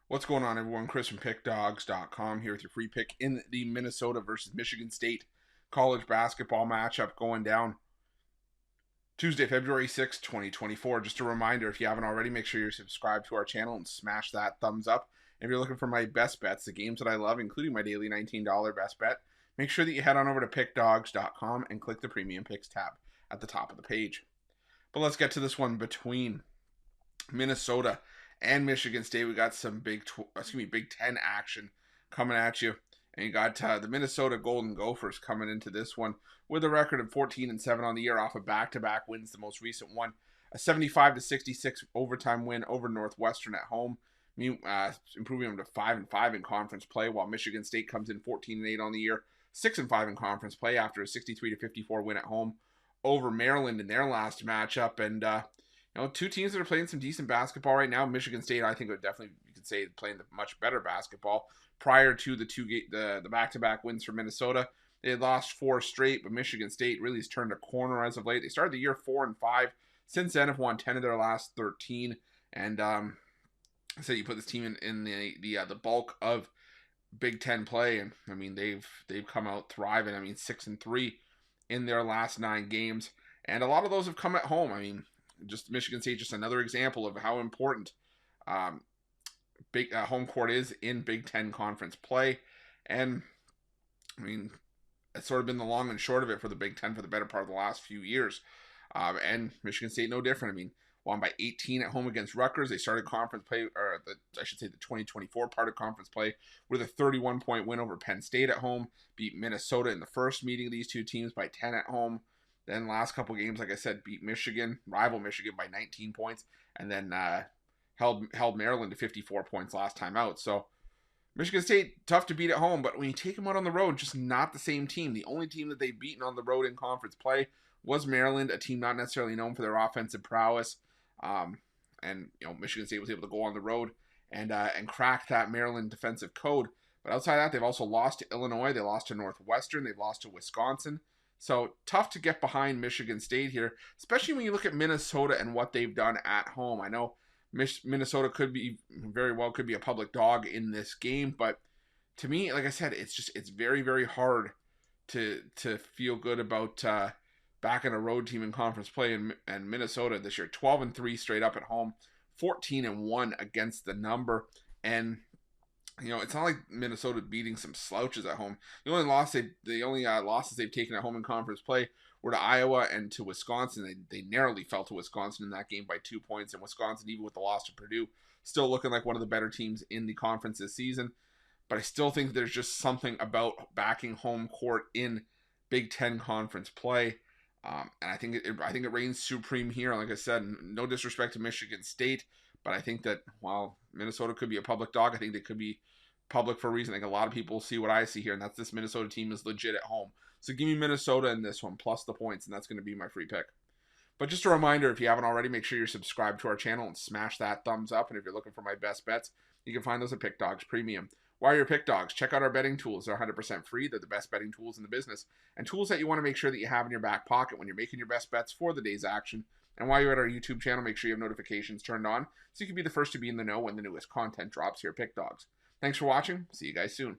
What's going on, everyone? Chris from Pickdawgz.com here with your free pick in the Minnesota versus Michigan State college basketball matchup going down Tuesday, February 6th, 2024. Just a reminder, if you haven't already, make sure you're subscribed to our channel and smash that thumbs up. If you're looking for my best bets, the games that I love, including my daily $19 best bet, make sure that you head on over to Pickdawgz.com and click the Premium Picks tab at the top of the page. But let's get to this one between Minnesota and Michigan State. We got some Big Ten action coming at you, and you got the Minnesota Golden Gophers coming into this one with a record of 14-7 on the year, off of back-to-back wins. The most recent one, a 75-66 overtime win over Northwestern at home, improving them to 5-5 in conference play. While Michigan State comes in 14-8 on the year, 6-5 in conference play after a 63-54 win at home over Maryland in their last matchup. And two teams that are playing some decent basketball right now. Michigan State, I think, would definitely, you could say, playing the much better basketball. Prior to the back-to-back wins for Minnesota, they had lost 4 straight, but Michigan State really has turned a corner as of late. They started the year 4-5. Since then, have won 10 of their last 13. And so you put this team in the bulk of Big Ten play, and I mean they've come out thriving. I mean 6-3 in their last 9 games, and a lot of those have come at home. I mean, just Michigan State, just another example of how important big home court is in Big Ten conference play. And I mean, it's sort of been the long and short of it for the Big Ten for the better part of the last few years. And Michigan State no different. I mean, won by 18 at home against Rutgers. They started conference play, or the 2024 part of conference play, with a 31-point win over Penn State at home. Beat Minnesota in the first meeting of these two teams by 10 at home. Then last couple games, like I said, beat rival Michigan by 19 points, and then held Maryland to 54 points last time out. So Michigan State, tough to beat at home, but when you take them out on the road, just not the same team. The only team that they've beaten on the road in conference play was Maryland, a team not necessarily known for their offensive prowess. And Michigan State was able to go on the road and crack that Maryland defensive code. But outside that, they've also lost to Illinois, they lost to Northwestern, they've lost to Wisconsin. So tough to get behind Michigan State here, especially when you look at Minnesota and what they've done at home. I know Minnesota could be a public dog in this game, but to me, like I said, it's very, very hard to feel good about backing a road team in conference play. And Minnesota this year, 12-3 straight up at home, 14-1 against the number. And it's not like Minnesota beating some slouches at home. The only losses they've taken at home in conference play were to Iowa and to Wisconsin. They narrowly fell to Wisconsin in that game by 2 points. And Wisconsin, even with the loss to Purdue, still looking like one of the better teams in the conference this season. But I still think there's just something about backing home court in Big Ten conference play. And I think it reigns supreme here. Like I said, no disrespect to Michigan State, but I think that while Minnesota could be a public dog, I think they could be public for a reason. I think a lot of people see what I see here, and that's this Minnesota team is legit at home. So give me Minnesota in this one, plus the points, and that's going to be my free pick. But just a reminder, if you haven't already, make sure you're subscribed to our channel and smash that thumbs up. And if you're looking for my best bets, you can find those at Pick Dawgz Premium. While you're Pick Dawgz, check out our betting tools. They're 100% free. They're the best betting tools in the business, and tools that you want to make sure that you have in your back pocket when you're making your best bets for the day's action. And while you're at our YouTube channel, make sure you have notifications turned on so you can be the first to be in the know when the newest content drops here at Pick Dawgz. Thanks for watching. See you guys soon.